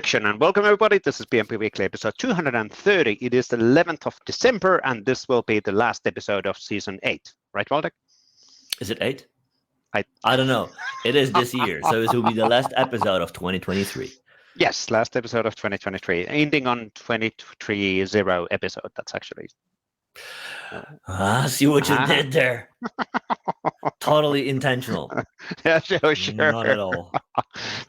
introduction, and welcome everybody. This is PnP Weekly episode 230. It is the 11th of December, and this will be the last episode of season 8. Right, Waldek? Is it 8? I don't know. It is this year, so this will be the last episode of 2023. Yes, last episode of 2023, ending on 23.0 episode. That's actually... see what you did there. Totally intentional. Yeah, sure. Not at all.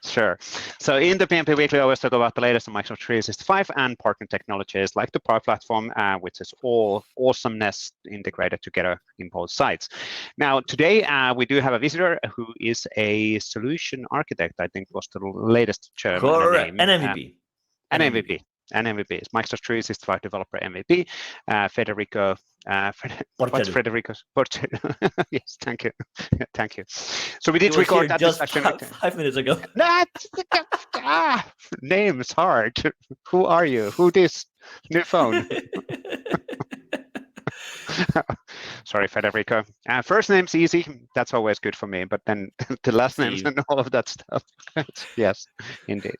Sure. So in the PnP Weekly, I always talk about the latest in Microsoft 365 and partner technologies like the Power Platform, which is all awesomeness integrated together in both sides. Now, today we do have a visitor who is a solution architect. I think was the latest term. Correct. An MVP. An MVP. An MVP is Microsoft 365 developer MVP, Federico. What's Federico's? Porceddu. Yes, thank you. Thank you. So we did record that just discussion 5 minutes ago. Name is hard. Who are you? Who this? New phone. Sorry, Federico. First name's easy. That's always good for me. But then the last names and all of that stuff. Yes, indeed.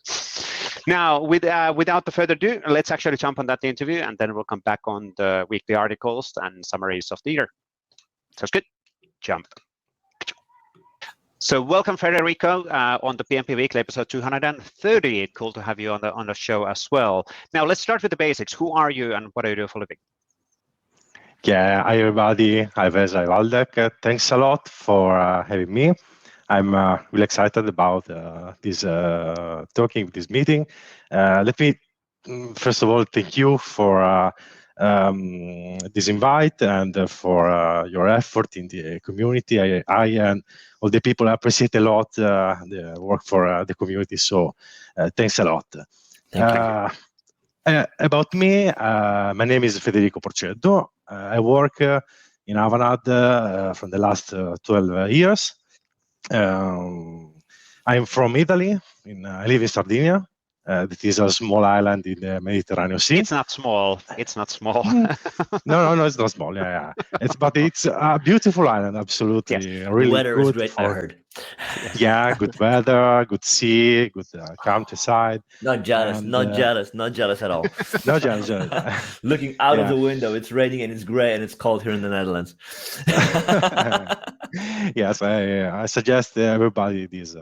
Now, without the further ado, let's actually jump on that interview, and then we'll come back on the weekly articles and summaries of the year. Sounds good. Jump. So welcome, Federico, on the PnP Weekly episode 230. Cool to have you on the show as well. Now, let's start with the basics. Who are you, and what do you do for a living? Yeah, hi everybody. Hi Vesa, Waldek. Thanks a lot for having me. I'm really excited about this meeting. Let me first of all thank you for this invite and for your effort in the community. I and all the people appreciate a lot the work for the community. So thanks a lot. Thank you. About me, my name is Federico Porceddu. I work in Avanade from the last 12 years. I'm from Italy. I live in Sardinia. That is a small island in the Mediterranean Sea. It's not small. It's not small. No, it's not small. Yeah. But it's a beautiful island. Absolutely, yes. Really weather good. Is great. I heard. Yeah, good weather, good sea, good countryside. Not jealous. Not jealous at all. Not jealous. Looking out of the window, it's raining and it's gray and it's cold here in the Netherlands. Yes, I suggest everybody this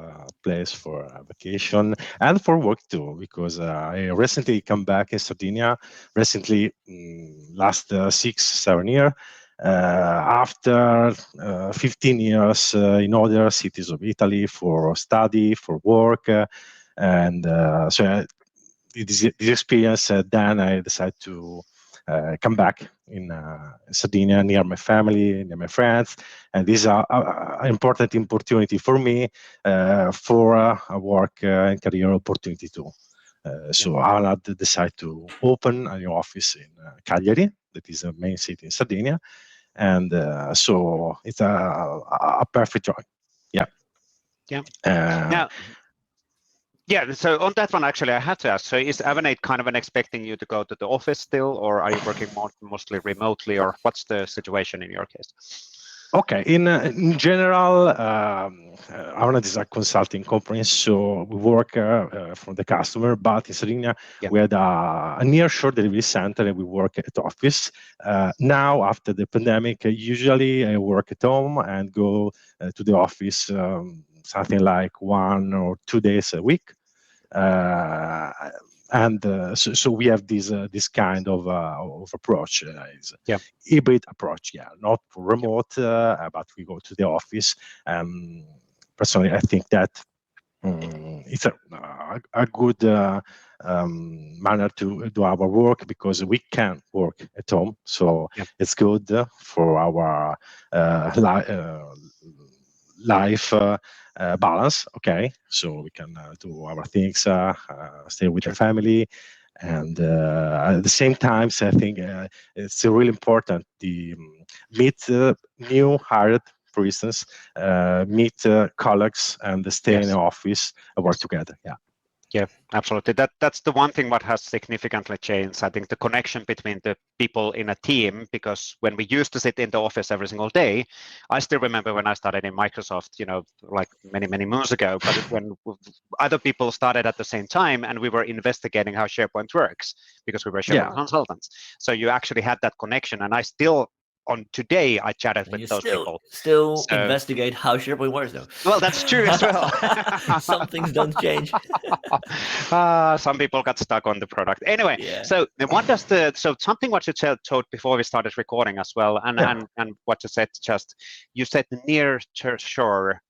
place for vacation and for work too, because I recently come back in Sardinia. Recently, last 6-7 years. After 15 years in other cities of Italy for study, for work, and so this experience, then I decided to come back in Sardinia, near my family, near my friends, and this is an important opportunity for me for a work and career opportunity too. So I decided to open a new office in Cagliari, that is the main city in Sardinia, and so it's a perfect job. Now, so on that one, actually, I have to ask, so is Avanade kind of expecting you to go to the office still, or are you working mostly remotely, or what's the situation in your case? Okay, in general, Avanade is a consulting company, so we work for the customer, but in Sardinia, we had a nearshore delivery center and we work at office. Now, after the pandemic, usually I work at home and go to the office something like 1 or 2 days a week. So we have this kind of approach, hybrid approach, not for remote, but we go to the office. Personally, I think that it's a good manner to do our work, because we can work at home, so it's good for our life balance. Okay, so we can do our things, stay with the family, and at the same time, so I think it's really important to meet new hired, for instance, meet colleagues and stay in the office and work together. Yeah, absolutely. That's the one thing what has significantly changed. I think the connection between the people in a team, because when we used to sit in the office every single day, I still remember when I started in Microsoft, like many moons ago, but when other people started at the same time and we were investigating how SharePoint works because we were SharePoint consultants. So you actually had that connection, and I still today I chatted with those people. Still investigate how SharePoint works, though. Well, that's true as well. Some things don't change. Some people got stuck on the product. Anyway, Yeah. so something what you told before we started recording as well, and what you said you said near shore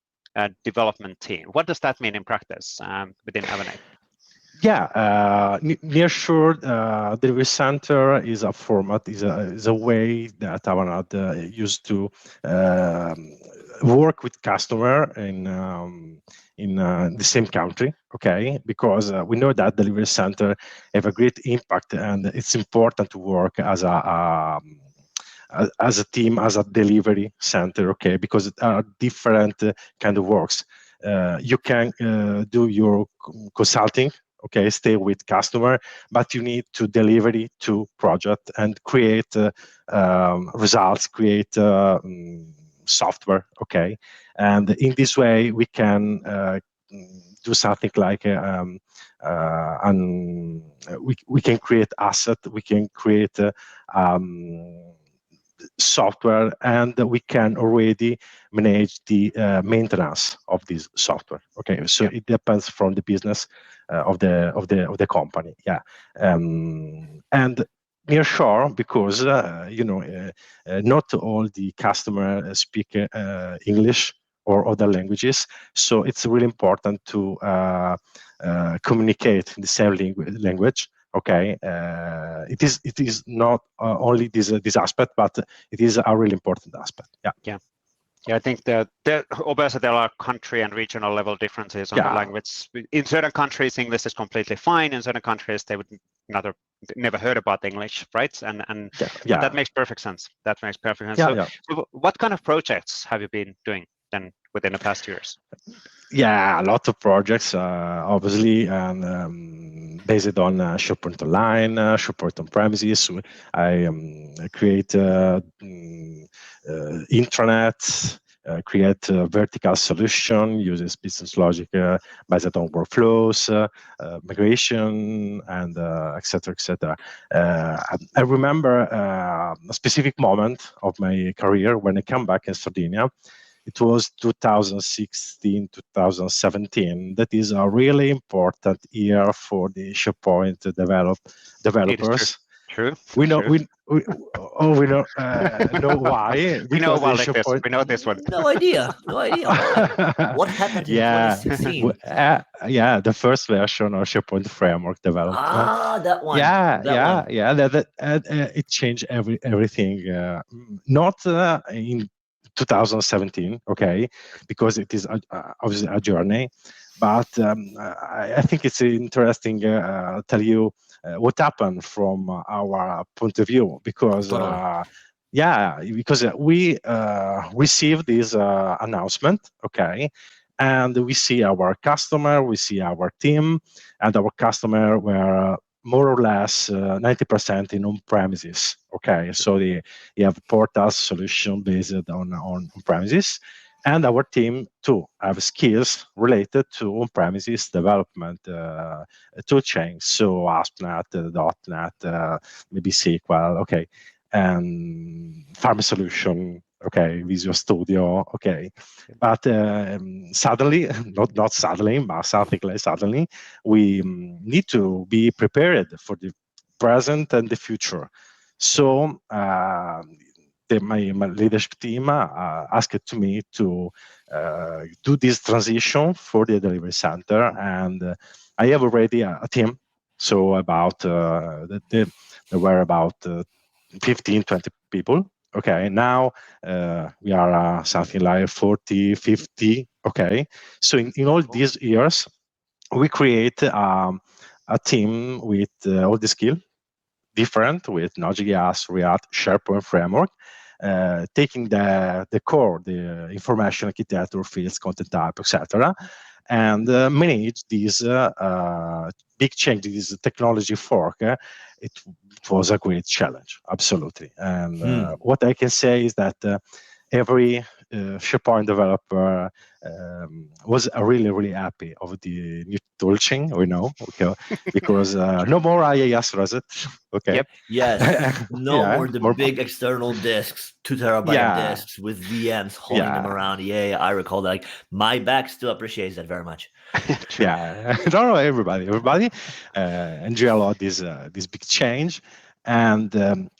development team. What does that mean in practice within Avanade? Yeah, nearshore delivery center is a format, is a way that Avanade used to work with customer in the same country. Okay, because we know that delivery center have a great impact, and it's important to work as a team, as a delivery center. Okay, because there are different kind of works. You can do your consulting. Okay, stay with customer, but you need to deliver it to project and create results, create software. Okay, and in this way we can do something like we can create asset, we can create software, and we can already manage the maintenance of this software. Okay, so it depends from the business of the company. Yeah, and nearshore, because not all the customer speak English or other languages, so it's really important to communicate in the same language. Okay, it is not only this aspect, but it is a really important aspect. Yeah. I think that obviously there are country and regional level differences on the language. In certain countries, English is completely fine. In certain countries, they would never heard about English, right? And that makes perfect sense. That makes perfect sense. So what kind of projects have you been doing then within the past years? Yeah, a lot of projects, obviously, and based on SharePoint Online, SharePoint on premises. I create intranet, create a vertical solution, uses business logic based on workflows, migration, and etc. etc. I remember a specific moment of my career when I came back in Sardinia. It was 2016, 2017. That is a really important year for the SharePoint developers. True. We know. We know why. We know Waldek this. We know this one. No idea. Why? What happened in 2016? The first version of SharePoint framework developed. That one. It changed everything. Not in 2017, okay, because it is obviously a journey, but I think it's interesting tell you what happened from our point of view, because because we received this announcement, okay, and we see our customer, we see our team, and our customer were more or less 90% in on-premises. Okay, so you have portal solution based on premises, and our team too have skills related to on-premises development tool chains, so ASP.NET, .NET, maybe SQL, okay, and Farm Solution, okay, Visual Studio, okay, but suddenly, not suddenly, but something like suddenly, we need to be prepared for the present and the future. So my leadership team asked to me to do this transition for the delivery center, and I have already a team. So about there were about 15, 20 people. Okay, now we are something like 40, 50. Okay, so in all these years, we create a team with all the skill different with Node.js, React, SharePoint framework, taking the core, the information architecture, fields, content type, etc., and manage these big changes, this technology fork. It was a great challenge, absolutely. And what I can say is that every SharePoint developer was really, really happy of the new toolchain, okay, because no more IIS reset, okay? Yep. Yes, no more the big external disks, 2 terabyte disks with VMs holding them around. Yeah, I recall that. Like, my back still appreciates that very much. No, everybody enjoy a lot this big change. And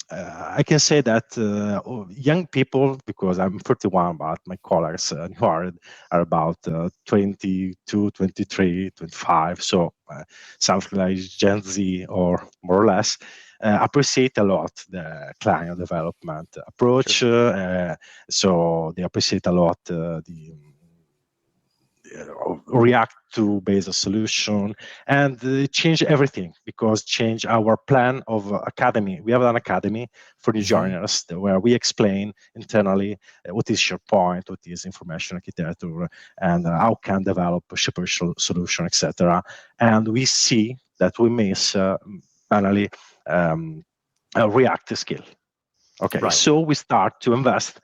I can say that young people, because I'm 31, but my colleagues who are about 22, 23, 25, so something like Gen Z or more or less, appreciate a lot the client development approach. So they appreciate a lot the React to base a solution, and change everything, because change our plan of academy. We have an academy for new joiners where we explain internally what is SharePoint, what is information architecture, and how can develop a SharePoint solution, etc. And we see that we miss finally a React skill. Okay, right. So we start to invest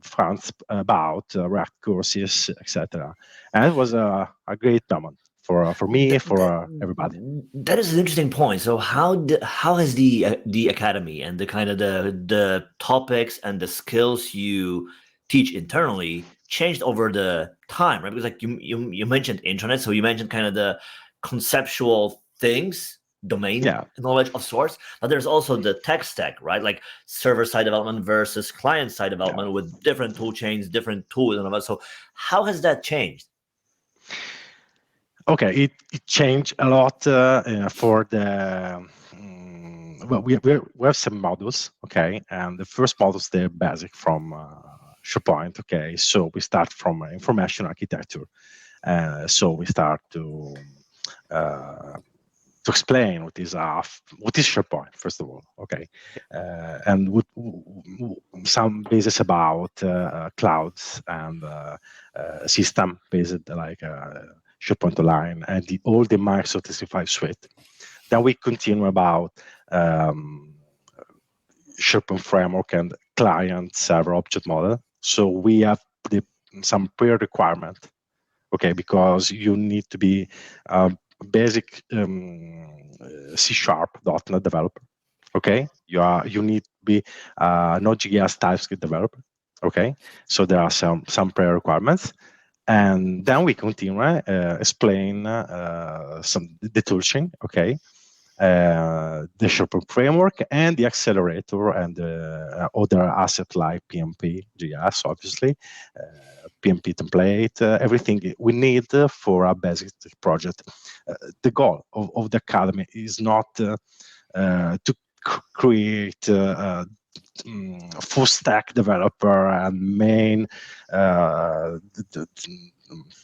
funds about React courses, etc. And it was a great moment for me, for everybody. That is an interesting point. So how has the academy and the kind of the topics and the skills you teach internally changed over the time, right? Because like you mentioned intranet, so you mentioned kind of the conceptual things, domain knowledge of sorts, but there's also the tech stack, right? Like server-side development versus client-side development with different tool chains, different tools, and all that. So how has that changed? Okay, it changed a lot for the well, we have some models, okay, and the first models, they're basic from SharePoint, okay. So we start from information architecture, so we start to explain what is SharePoint, first of all, okay, and some basis about clouds and system based like SharePoint Online and all the Microsoft 365 suite. Then we continue about SharePoint framework and client server object model. So we have some pre-requirement, okay, because you need to be basic C#.NET developer, okay. You need to be Node.js TypeScript developer, okay. So there are some pre-requirements, and then we continue explain the toolchain, okay, the SharePoint framework and the accelerator and the other asset like PnP, JS, obviously, PnP template, everything we need for a basic project. The goal of the academy is not to create full stack developer and main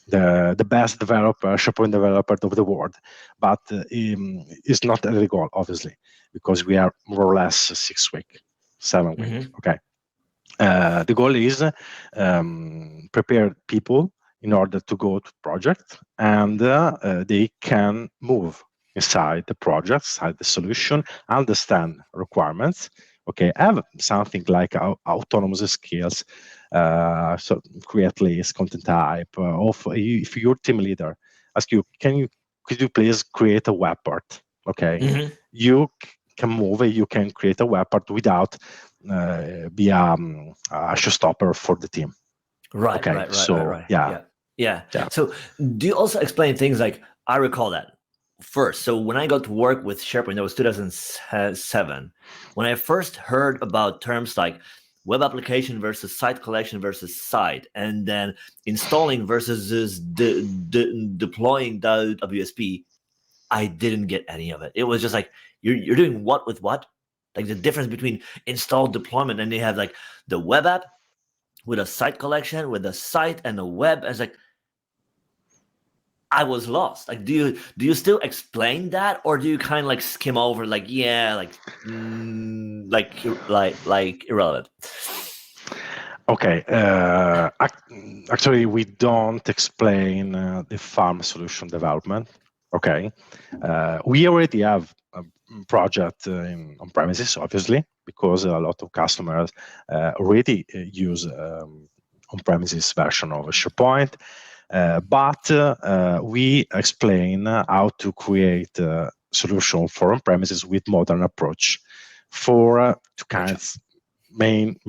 the best developer, SharePoint developer of the world, but it's not the goal, obviously, because we are more or less 6 weeks, 7 weeks. Okay. The goal is prepare people in order to go to project, and they can move inside the project, inside the solution, understand requirements. Okay, have something like autonomous skills. So create list, content type. If your team leader asks you, could you please create a web part? Okay, you can move. You can create a web part without be a showstopper for the team. Right. Okay. Right. So right. Yeah. So do you also explain things like, I recall that first. So when I got to work with SharePoint, that was 2007. When I first heard about terms like web application versus site collection versus site, and then installing versus deploying WSP, I didn't get any of it. It was just like, you're doing what with what? Like the difference between install, deployment, and they have like the web app with a site collection, with a site and a web. And it's like, I was lost. Like, do you still explain that, or do you kind of like skim over, like, yeah, like irrelevant? Okay. Actually, we don't explain the farm solution development. Okay. We already have a project on premises, obviously, because a lot of customers already use on-premises version of SharePoint. But we explain how to create a solution for on-premises with modern approach for two kinds. Main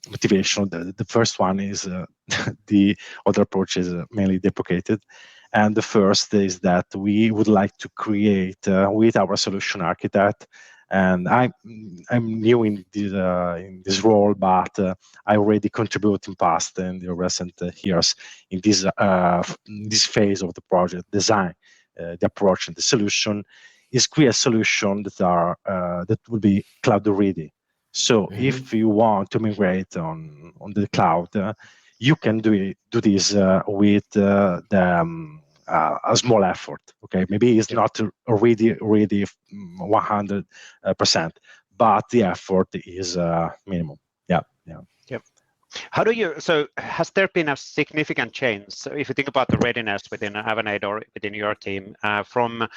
motivation. The first one is the other approach is mainly deprecated, and the first is that we would like to create with our solution architect. And I'm new in this role, but I already contribute in past and the recent years in this phase of the project design, the approach and the solution is create solution that will be cloud ready. So if you want to migrate on the cloud, you can do this with a small effort. Okay, maybe it's not already 100%, but the effort is minimum. Yeah. How do you, so has there been a significant change? So if you think about the readiness within Avanade or within your team, from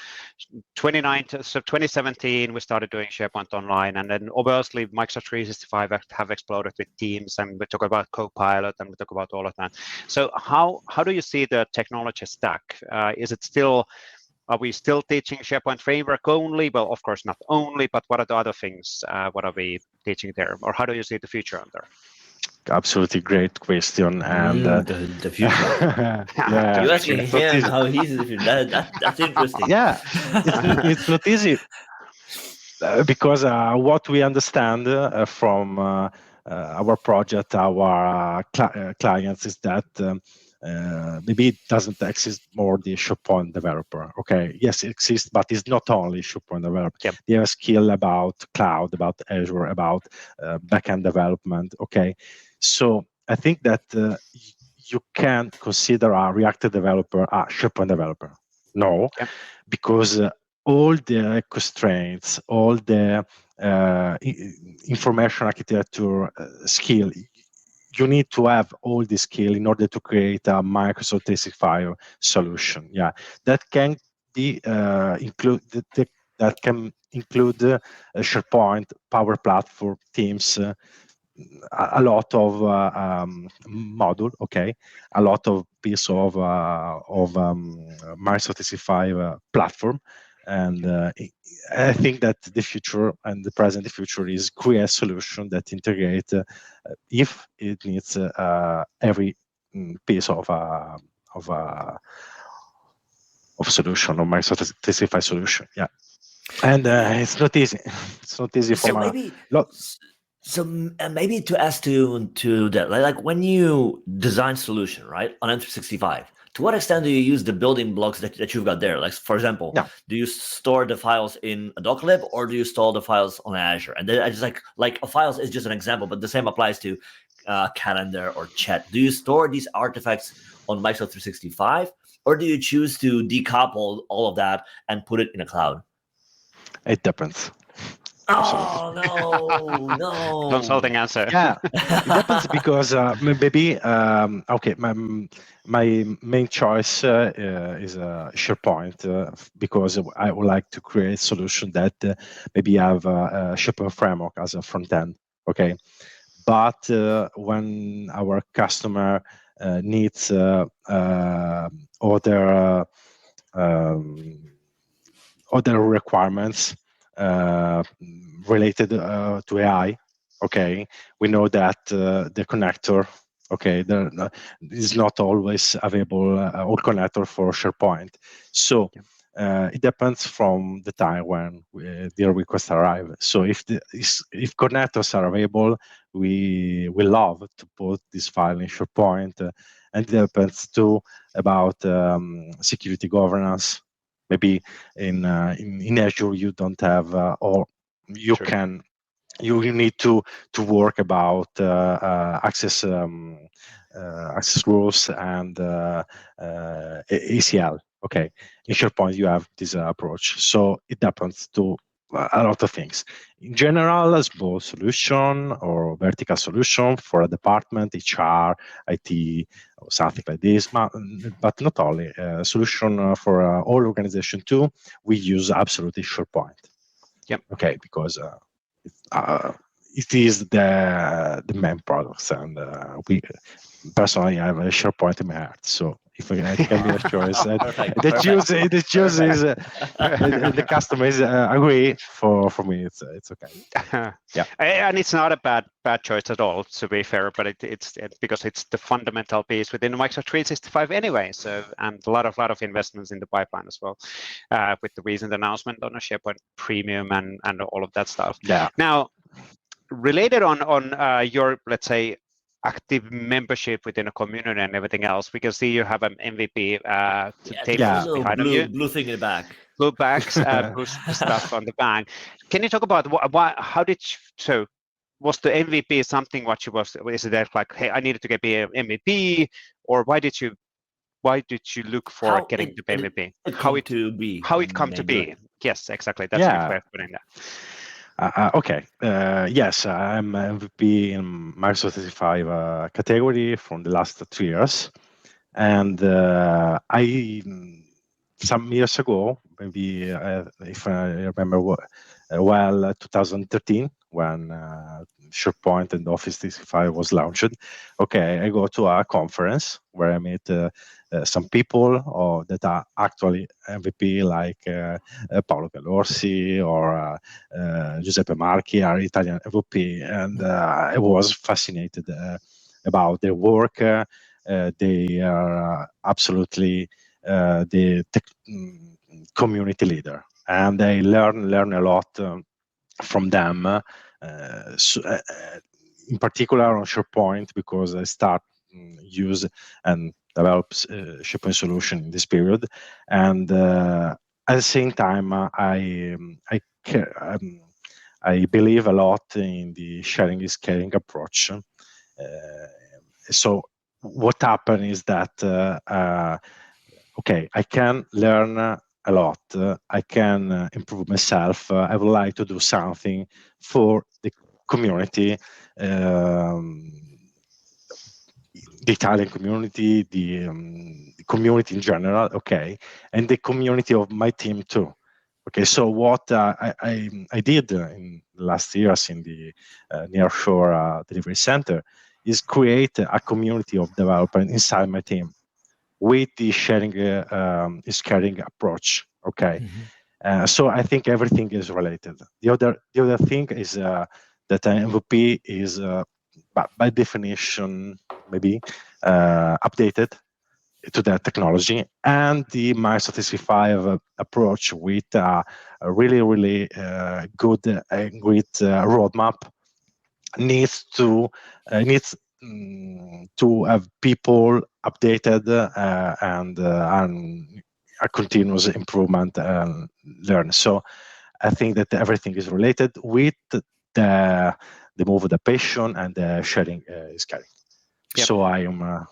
2017, we started doing SharePoint Online, and then obviously Microsoft 365 have exploded with Teams, and we talk about Copilot, and we talk about all of that. So how do you see the technology stack? Is it still, are we still teaching SharePoint framework only? Well, of course, not only, but what are the other things? What are we teaching there? Or how do you see the future on there? Absolutely great question. And the future. yeah, You asking him how he's the future. That's interesting. Yeah, it's not easy because what we understand from our project, our clients, is that maybe it doesn't exist more the SharePoint developer. Okay, yes, it exists, but it's not only SharePoint developer. Yep. They have a skill about cloud, about Azure, about backend development. Okay, so I think that you can consider a React developer a SharePoint developer. No, Yep. because all the constraints, all the information architecture skill, you need to have all the skill in order to create a Microsoft 365 solution. Yeah, that can be that can include SharePoint, Power Platform, Teams, a lot of module. Okay, a lot of piece of Microsoft 365 platform. And I think that the future and the present, the future is create a solution that integrate if it needs every piece of solution of Microsoft 365 solution. Yeah, and it's not easy. It's not easy for maybe to ask to that, like when you design solution, right, on M365, to what extent do you use the building blocks that you've got there? Like, for example, do you store the files in a Docklib, or do you store the files on Azure? And then I just like a files is just an example, but the same applies to calendar or chat. Do you store these artifacts on Microsoft 365, or do you choose to decouple all of that and put it in a cloud? It depends. Oh no! Consulting answer. Yeah, it happens because maybe okay. My main choice is SharePoint because I would like to create a solution that maybe have a SharePoint framework as a front end. Okay, but when our customer needs other requirements related to AI. Okay, we know that the connector, okay, is not always available all connector for SharePoint. So it depends from the time when the request arrive. So if connectors are available, we love to put this file in SharePoint, and it depends too about security governance. Maybe in Azure you don't have, or you can. You need to work about access rules and ACL. Okay, in SharePoint you have this approach, so it happens to a lot of things. In general, a small solution or vertical solution for a department, HR, IT, or something like this, but not only. A solution for all organization too, we use absolutely SharePoint. Yep. Okay, because it is the main products, and we personally I have a SharePoint in my heart. So if I can be a choice, the choose is the customers agree. For me, it's okay. Yeah, and it's not a bad choice at all, to be fair. But it's because it's the fundamental piece within Microsoft 365 anyway. So, and a lot of investments in the pipeline as well, with the recent announcement on a SharePoint Premium and all of that stuff. Yeah. Now, related on your, let's say, active membership within a community and everything else, we can see you have an MVP tables behind you. Blue thing in the back. Blue bags, blue stuff on the back. Can you talk about how did you, so was the MVP something what you was, is it like, hey, I needed to be an MVP, or why did you look for getting the MVP? How it come to be? Yes, exactly. That's a good way of putting that. Okay. Yes, I'm MVP in Microsoft 365 category from the last 3 years, and I some years ago, maybe if I remember well, 2013 when SharePoint and Office 365 was launched. Okay, I go to a conference where I meet some people that are actually MVP, like Paolo Calorsi or Giuseppe Marchi, are Italian MVP, and I was fascinated about their work. They are absolutely the community leader, and I learn a lot from them. In particular on SharePoint, because I start use and develop SharePoint solution in this period, and at the same time I believe a lot in the sharing is caring approach. So what happened is that okay, I can learn a lot. I can improve myself. I would like to do something for the community, the Italian community, the community in general, okay, and the community of my team too. Okay, so what I did in last years in the nearshore delivery center is create a community of developers inside my team with the sharing is caring approach. Okay, so I think everything is related. The other thing is that an MVP is by definition maybe updated to that technology, and the Microsoft 365 approach with a really good and great roadmap needs to have people updated and a continuous improvement and learn. So I think that everything is related with the move of the passion and the sharing is caring. Yep. So I am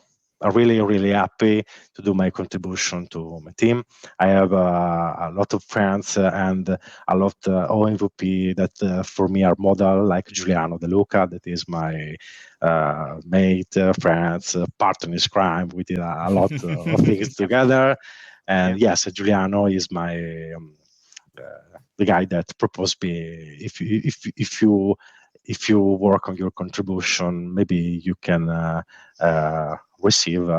really happy to do my contribution to my team. I have a lot of friends and a lot of MVP that for me are model, like Giuliano De Luca, that is my mate, friends, partner in crime. We did a lot of things together. And yes, Giuliano is my the guy that proposed me, if you work on your contribution, maybe you can receive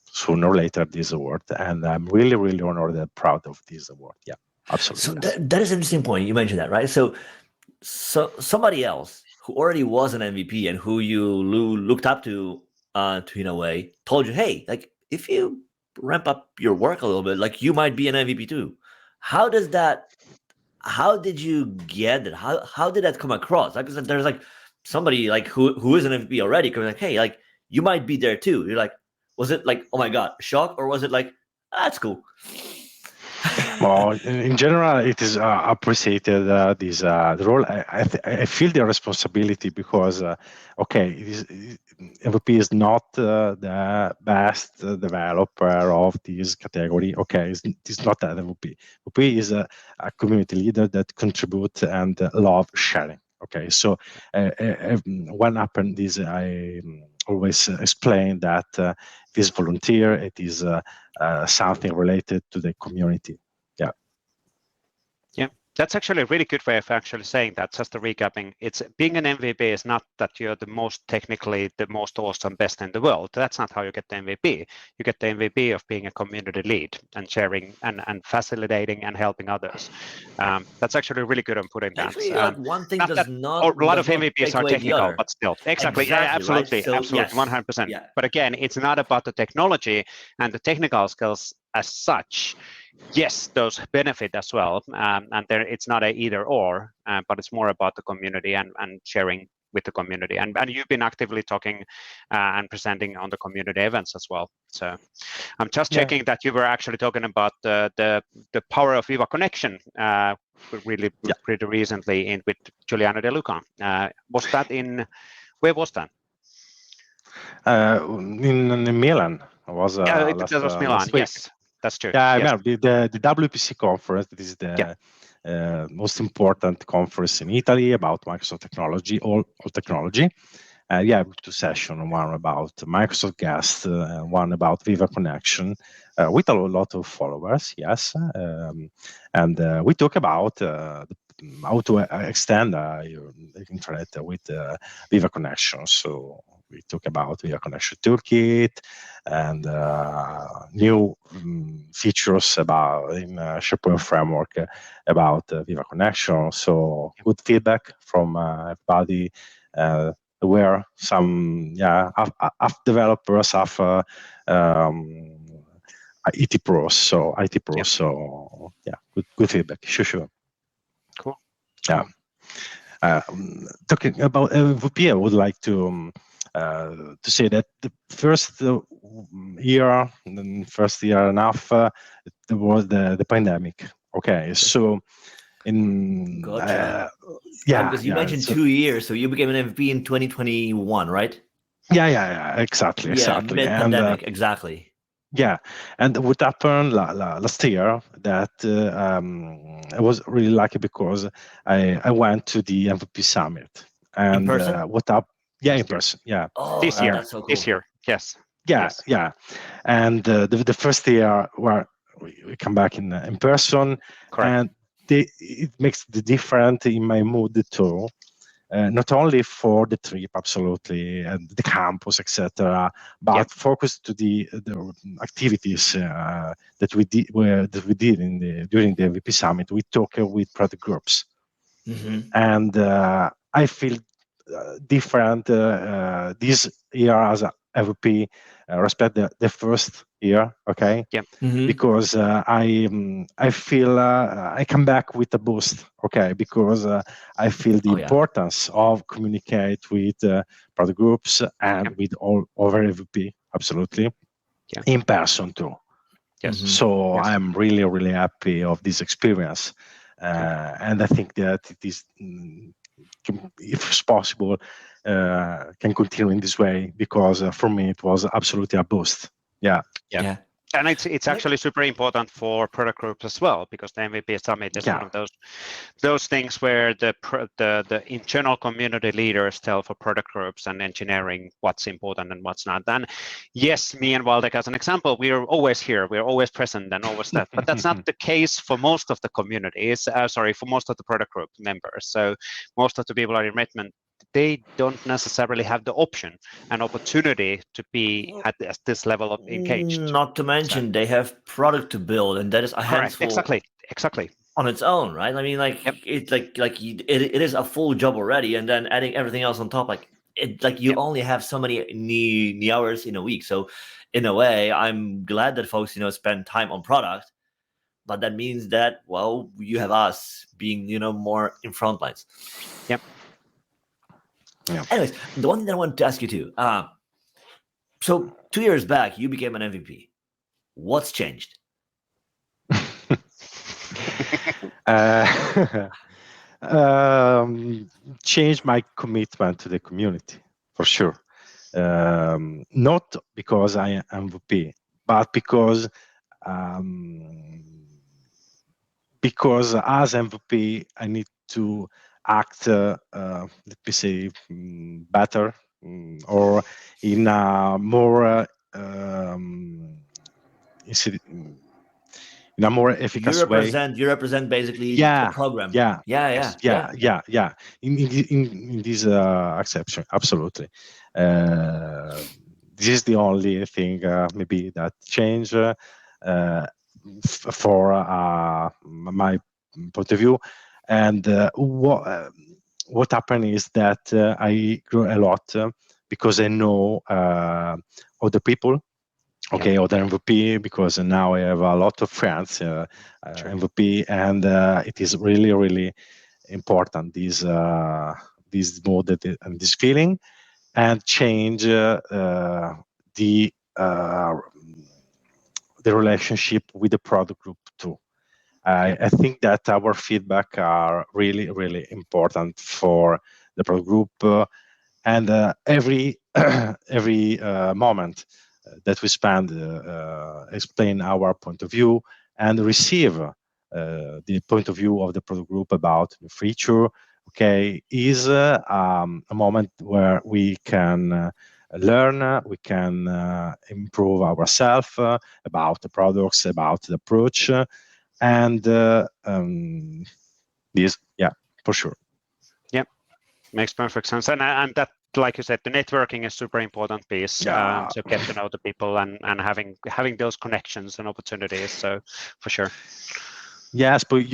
sooner or later this award. And I'm really honored and proud of this award. Yeah, absolutely. So that is an interesting point. You mentioned that, right? So somebody else who already was an MVP and who you looked up to in a way told you, hey, like if you ramp up your work a little bit, like you might be an MVP too. How did you get it? How did that come across? Like, there's like somebody like who is an MVP already, because like, hey, like you might be there too. You're like, was it like, oh my god, shock, or was it like, that's cool? Well, in general, it is appreciated this the role. I feel the responsibility because okay, MVP is not the best developer of this category. Okay, it's not that MVP. MVP is a community leader that contribute and love sharing. Okay, so what happened is I always explain that it is volunteer. It is something related to the community. Yeah, that's actually a really good way of actually saying that. Just recapping, it's being an MVP is not that you're the most technically the most awesome best in the world. That's not how you get the MVP. You get the MVP of being a community lead and sharing and facilitating and helping others. That's actually really good on putting that. Actually, like one thing not does that not. a lot of does not MVPs take are away the technical, other. but still, exactly, yeah, Exactly, right? absolutely, So, absolutely, yes. 100%. Yeah. But again, it's not about the technology and the technical skills as such. Yes, those benefit as well, and there it's not a either or, but it's more about the community and sharing with the community. And you've been actively talking and presenting on the community events as well. So I'm just checking that you were actually talking about the power of Viva Connection really pretty recently with Giuliano De Luca. Was that where was that? In Milan. Was Yeah, last, that was Milan. last week. Yes, that's true. Yeah, Yes. the WPC conference. This is the most important conference in Italy about Microsoft technology, all technology. Yeah, two sessions, one about Microsoft Guest and one about Viva Connection, with a lot of followers, yes. And we talk about how to extend your internet with Viva Connection. So we talk about Viva Connection Toolkit and new features about in SharePoint framework about Viva Connection. So good feedback from everybody. Where some app developers have IT pros, so yeah, good feedback, sure. Cool. Yeah. Talking about MVP, I would like to say that the first year and a half, there was the pandemic. Okay, so Gotcha. yeah, because you mentioned 2 years, so you became an MVP in 2021, right? Yeah, exactly. Mid-pandemic, exactly. Yeah, and what happened last year that I was really lucky because I went to the MVP summit and in person. In person. Yeah. Oh, this year. that's so cool. This year, yes. Yeah. And the first year where we come back in person. Correct. And it makes the difference in my mood too. Not only for the trip, absolutely, and the campus, etc., but focus to the activities that we did during the MVP summit. We talk with product groups, and I feel different this year as a MVP respect the first year. Okay, because I feel I come back with a boost. Okay, because I feel the importance of communicate with product groups and with all over MVP, absolutely, in person too. Yes. So I'm really happy of this experience, and I think that it is, if it's possible, can continue in this way because for me it was absolutely a boost. Yeah. And it's actually super important for product groups as well, because the MVP Summit is one of those things where the internal community leaders tell for product groups and engineering what's important and what's not. And yes, me and Waldek, as an example, we are always here, we're always present and always that, but that's not the case for most of the communities. For most of the product group members. So most of the people are in Redmond. They don't necessarily have the option and opportunity to be at this level of engaged. Not to mention they have product to build, and that is a handful. Exactly. On its own, right? I mean, it's it is a full job already, and then adding everything else on top, you only have so many hours in a week. So, in a way, I'm glad that folks spend time on product, but that means that you have us being more in front lines. Yep. Yeah. Anyways, the one thing that I wanted to ask you too. So 2 years back, you became an MVP. What's changed? Change my commitment to the community for sure. Not because I am MVP, but because as MVP I need to act, let me say, better, or in a more in a more efficacious way. You represent basically Yeah, the program. yeah, Yeah. yeah. In this exception, absolutely. This is the only thing maybe that changed for my point of view. And what happened is that I grew a lot because I know other people. Okay, other MVP, because now I have a lot of friends MVP, and it is really, really important, this mode and this feeling, and change the relationship with the product group too. I think that our feedback are really, really important for the product group, and every moment that we spend explain our point of view and receive the point of view of the product group about the feature, okay, is a moment where we can learn, we can improve ourselves about the products, about the approach, and this, yeah, for sure. Yeah, makes perfect sense. And that, like you said, the networking is super important piece to get to know the people and having those connections and opportunities. So for sure. Yes, but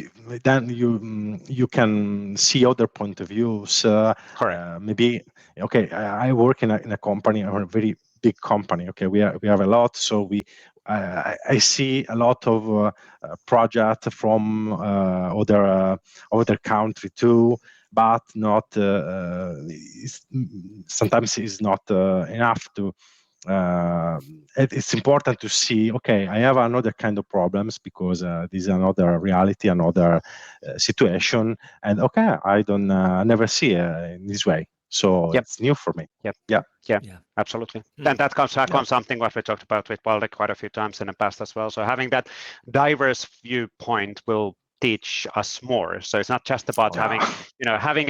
then you can see other point of views. Correct. Maybe okay. I work in a company, or a very big company. Okay, we have a lot, so I see a lot of projects from other country too, but not sometimes it's not enough to. It's important to see, okay, I have another kind of problems because this is another reality, another situation, and okay, I don't never see it in this way, so it's new for me. Yeah, absolutely. And that comes back on something what we talked about with Waldek quite a few times in the past as well. So having that diverse viewpoint will teach us more. So it's not just about having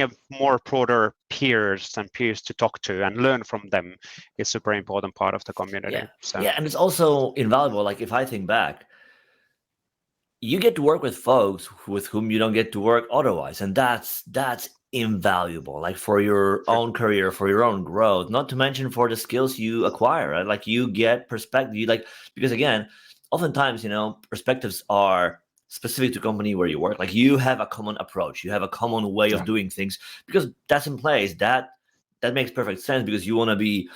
a more broader peers to talk to and learn from them is super important part of the community. And it's also invaluable. Like if I think back, you get to work with folks with whom you don't get to work otherwise, and that's invaluable, like for your own career, for your own growth, not to mention for the skills you acquire, right? Like you get perspective, because again, oftentimes, perspectives are specific to company where you work. Like you have a common approach, you have a common way of doing things, because that's in place. That makes perfect sense, because you want to be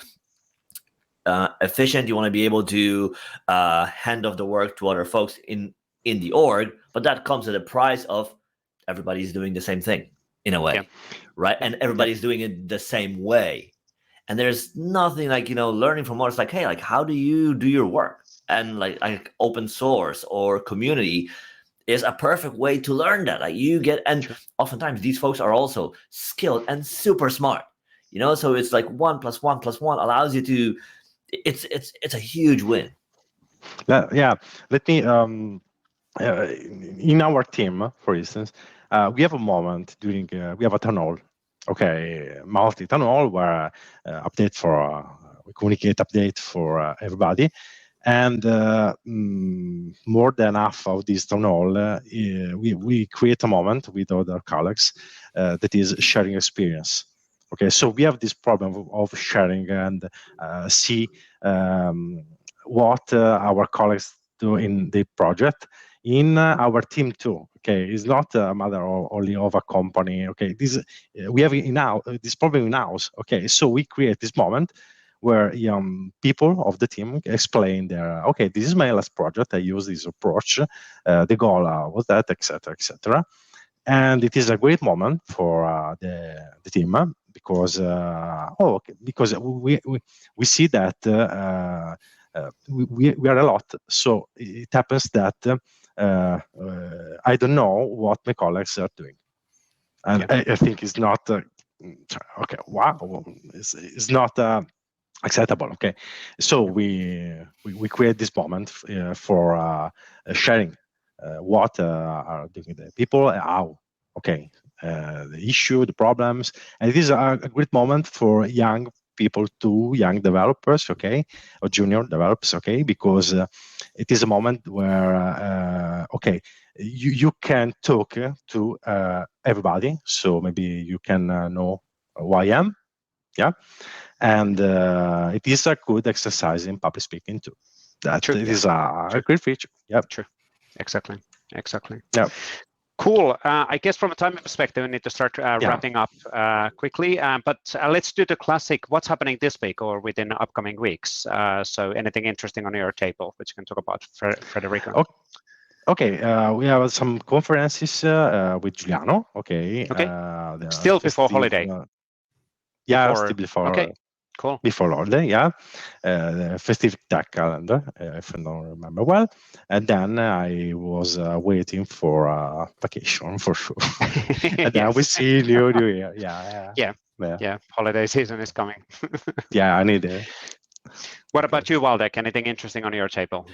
efficient, you want to be able to hand off the work to other folks in the org, but that comes at a price of everybody's doing the same thing in a way, right? And everybody's doing it the same way. And there's nothing like, learning from others, like, hey, like, how do you do your work? And like open source or community is a perfect way to learn that. Like you get, and oftentimes these folks are also skilled and super smart, so it's like 1 + 1 + 1 allows you to, it's a huge win. Let me, in our team, for instance, we have a moment during, we have a town hall, monthly town hall where update for, we communicate update for everybody. And more than half of this town hall, we create a moment with other colleagues that is sharing experience. Okay, so we have this problem of sharing and see what our colleagues do in the project in our team too. Okay, it's not a matter only of a company. Okay, this we have this problem in house. Okay, so we create this moment where people of the team explain their, okay, this is my last project, I use this approach, the goal was that, etc., etc. And it is a great moment for the team because because we see that we are a lot. So it happens that I don't know what my colleagues are doing, and I think it's not okay. Wow, it's not acceptable. Okay, so we create this moment for sharing what are doing the people, how. Okay, the issue, the problems, and it is a great moment for young people, young developers, okay, or junior developers, okay, because it is a moment where okay, you can talk to everybody, so maybe you can know who I am, yeah, and it is a good exercise in public speaking too. That it is a great feature. Yep. True. Exactly. Yeah. Cool. I guess from a time perspective, we need to start wrapping up quickly. But let's do the classic. What's happening this week or within the upcoming weeks? So anything interesting on your table, which you can talk about, Federico? Okay. We have some conferences with Giuliano. Okay. Still before holiday. Still before. Okay. Cool. Before holiday, yeah. The festive tech calendar, if I don't remember well. And then I was waiting for vacation for sure. And then we see New Year. Yeah. Holiday season is coming. Yeah, I need it. What about you, Waldek? Anything interesting on your table?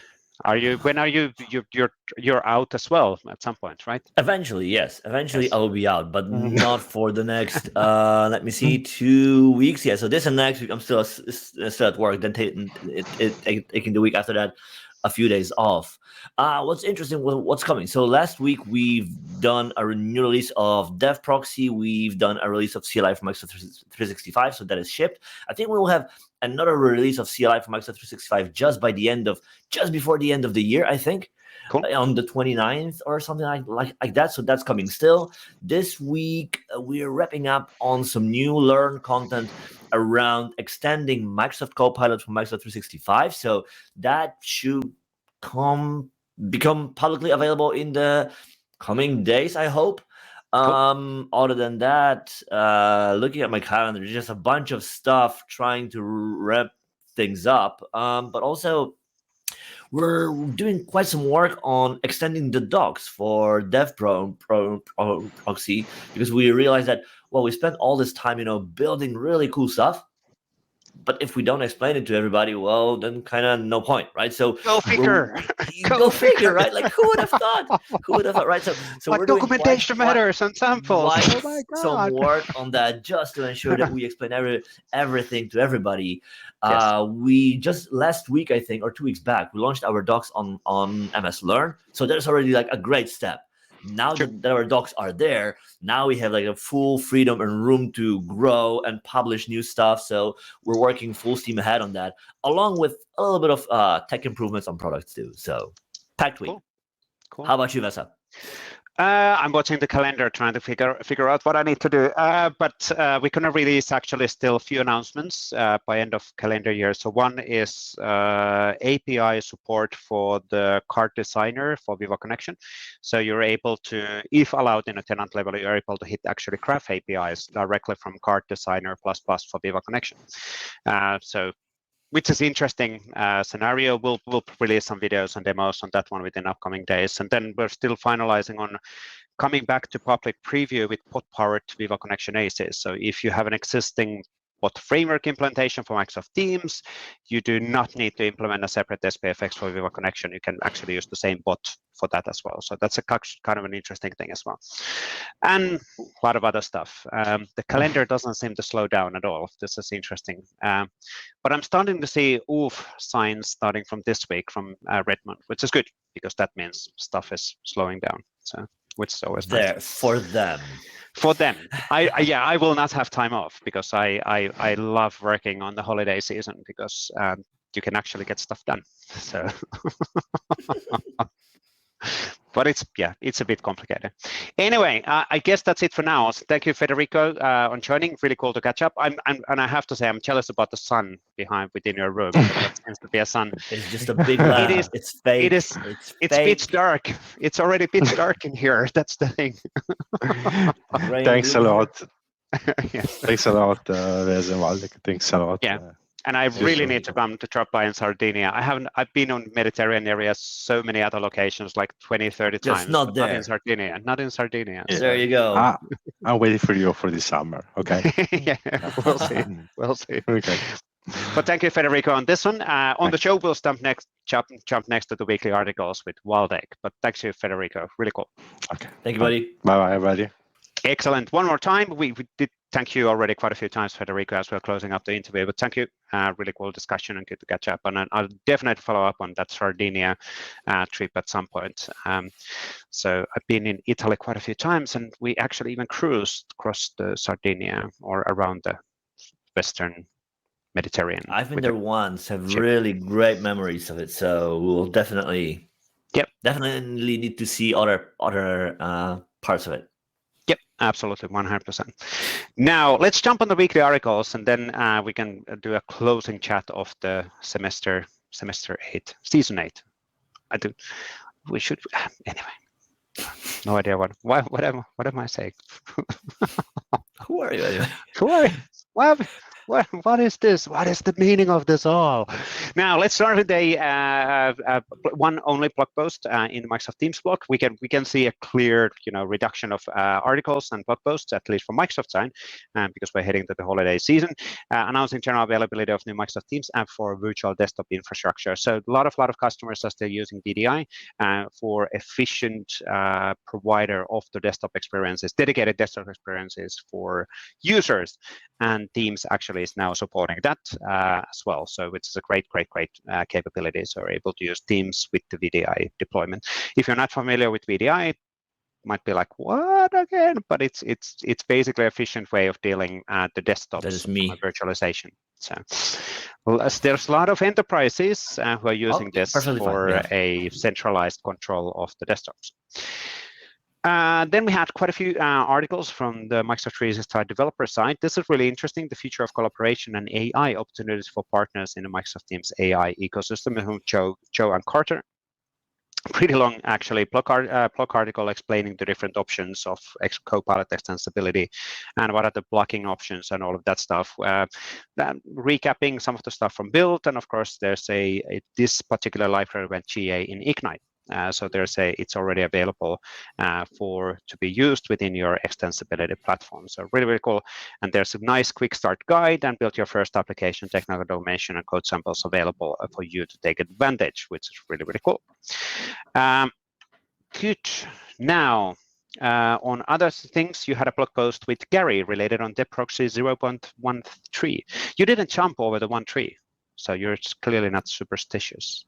When are you're out as well at some point, right? Eventually, yes. Eventually I will be out, but not for the next let me see, 2 weeks. Yeah, so this and next week I'm still at work, then taking the week after that a few days off. What's interesting, what's coming? So last week we've done a new release of Dev Proxy. We've done a release of CLI for Microsoft 365, so that is shipped. I think we will have another release of CLI for Microsoft 365 just before the end of the year, I think. Cool. On the 29th or something like that. So that's coming still. This week, we're wrapping up on some new Learn content around extending Microsoft Copilot for Microsoft 365. So that should become publicly available in the coming days, I hope. Cool. Other than that, looking at my calendar, there's just a bunch of stuff trying to wrap things up. But also, we're doing quite some work on extending the docs for Dev Proxy, because we realized that, well, we spent all this time, building really cool stuff. But if we don't explain it to everybody, well, then kind of no point, right? So go figure. Go figure, right? Like who would have thought? Right? So we're documentation matters and samples. Oh my God. Some work on that just to ensure that we explain everything to everybody. Yes. We just last week, I think, or 2 weeks back, we launched our docs on MS Learn. So there's already like a great step. Now that our docs are there, now we have like a full freedom and room to grow and publish new stuff. So we're working full steam ahead on that, along with a little bit of tech improvements on products too. So packed week. Cool. How about you, Vesa? I'm watching the calendar, trying to figure out what I need to do. But we're going to release actually still a few announcements by end of calendar year. So one is API support for the card designer for Viva Connection. So you're able to, if allowed in a tenant level, you're able to hit actually graph APIs directly from card designer ++ for Viva Connection. Which is interesting scenario. We'll release some videos and demos on that one within upcoming days. And then we're still finalizing on coming back to public preview with pod-powered Viva Connection ACEs. So if you have an existing bot framework implementation for Microsoft Teams, you do not need to implement a separate SPFX for Viva Connection. You can actually use the same bot for that as well. So that's a kind of an interesting thing as well. And a lot of other stuff. The calendar doesn't seem to slow down at all. This is interesting. But I'm starting to see oof signs starting from this week from Redmond, which is good because that means stuff is slowing down. So which is always there nice. for them. For them, I will not have time off because I love working on the holiday season because you can actually get stuff done. So, but it's a bit complicated. Anyway, I guess that's it for now. So thank you, Federico, on joining. Really cool to catch up. And I have to say, I'm jealous about the sun within your room. That seems to be a sun. It's just a big lamp. It is. It's fake. It's fake. pitch dark. It's already pitch dark in here. That's the thing. Thanks a lot. Yes. Thanks a lot, Vesa and Waldek. Thanks a lot. Yeah. And I really need to come to drop by in Sardinia. I've been on Mediterranean areas so many other locations, like 20, 30 Just times. not there. Not in Sardinia. Not in Sardinia. Yeah. There you go. I'm waiting for you for this summer. Okay. Yeah, we'll see. We'll see. Okay. But thank you, Federico, on this one. On the show, we'll jump next to the weekly articles with Waldek. But thanks to Federico. Really cool. Okay. Thank you, buddy. Bye-bye, everybody. Excellent. One more time. We did thank you already quite a few times, Federico, as we're closing up the interview. But thank you. Really cool discussion and good to catch up. And I'll definitely follow up on that Sardinia trip at some point. So I've been in Italy quite a few times, and we actually even cruised across the Sardinia or around the Western Mediterranean. I've been there once, have really great memories of it. So we'll definitely need to see other parts of it. Yep, absolutely, 100%. Now let's jump on the weekly articles, and then we can do a closing chat of the semester 8, season 8. We should anyway. No idea what am I saying? Who are you anyway? Who are you? What is this? What is the meaning of this all? Now let's start with a one only blog post in the Microsoft Teams blog. We can see a clear reduction of articles and blog posts, at least from Microsoft side, because we're heading to the holiday season. Announcing general availability of new Microsoft Teams app for virtual desktop infrastructure. So a lot of customers are still using VDI for efficient provider of the desktop experiences, dedicated desktop experiences for users, and Teams actually is now supporting that as well. So it's a great capability. So we're able to use Teams with the VDI deployment. If you're not familiar with VDI, might be like, what again? But it's basically an efficient way of dealing the desktops. That is me. Virtualization. So there's a lot of enterprises who are using this for a centralized control of the desktops. Then we had quite a few articles from the Microsoft 365 developer side. This is really interesting, the future of collaboration and AI opportunities for partners in the Microsoft Teams AI ecosystem, Joe and Carter. Pretty long, actually, blog article explaining the different options of Copilot extensibility and what are the blocking options and all of that stuff. Recapping some of the stuff from Build, and of course, there's this particular library went GA in Ignite. So it's already available to be used within your extensibility platform. So really cool. And there's a nice quick start guide and build your first application, technical documentation, and code samples available for you to take advantage, which is really cool. Good. Now, on other things, you had a blog post with Gary related on DevProxy 0.13. You didn't jump over the 1.3, so you're clearly not superstitious.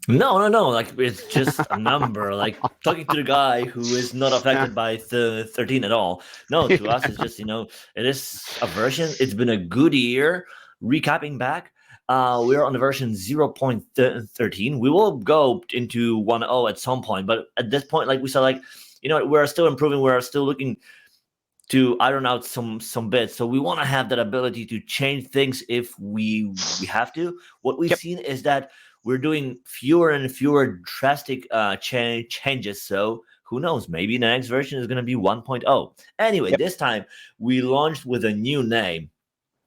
No. Like, it's just a number. Like, talking to the guy who is not affected by 13 at all. No, to us, it's just, it is a version. It's been a good year. Recapping back, we're on the version 0.13. We will go into 1.0 at some point. But at this point, like we said, like, we're still improving. We're still looking to iron out some bits. So we want to have that ability to change things if we have to. What we've seen is that we're doing fewer and fewer drastic changes. So who knows? Maybe the next version is going to be 1.0. Anyway, this time we launched with a new name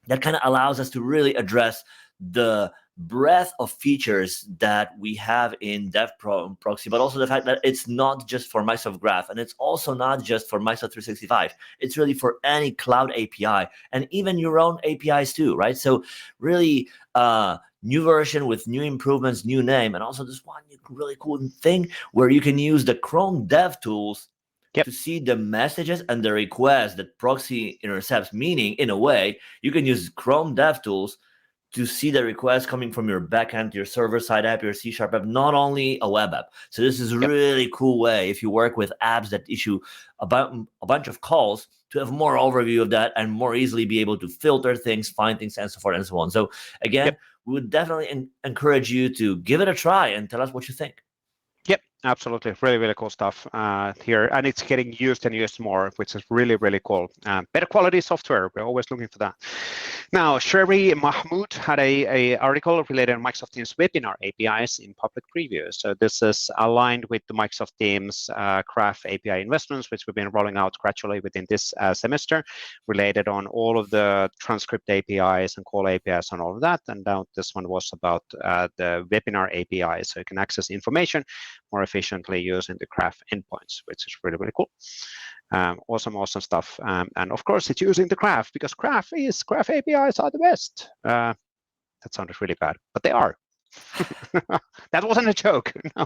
that kind of allows us to really address the breadth of features that we have in DevProxy, but also the fact that it's not just for Microsoft Graph, and it's also not just for Microsoft 365. It's really for any cloud API and even your own APIs too, right? So really, new version with new improvements, new name, and also this one really cool thing where you can use the Chrome DevTools to see the messages and the requests that proxy intercepts, meaning, in a way, you can use Chrome DevTools to see the requests coming from your backend, your server-side app, your C# app, not only a web app. So this is a really cool way, if you work with apps that issue a bunch of calls, to have more overview of that and more easily be able to filter things, find things, and so forth and so on. So again, we would definitely encourage you to give it a try and tell us what you think. Yep, absolutely. Really, really cool stuff here. And it's getting used and used more, which is really, really cool. Better quality software. We're always looking for that. Now, Sherry Mahmood had a article related to Microsoft Teams webinar APIs in public preview. So this is aligned with the Microsoft Teams Graph API investments, which we've been rolling out gradually within this semester, related on all of the transcript APIs and call APIs and all of that. And now this one was about the webinar API, so you can access information more efficiently using the Graph endpoints, which is really, really cool. Awesome stuff. And of course, it's using the Graph because Graph APIs are the best. That sounded really bad, but they are. That wasn't a joke, no.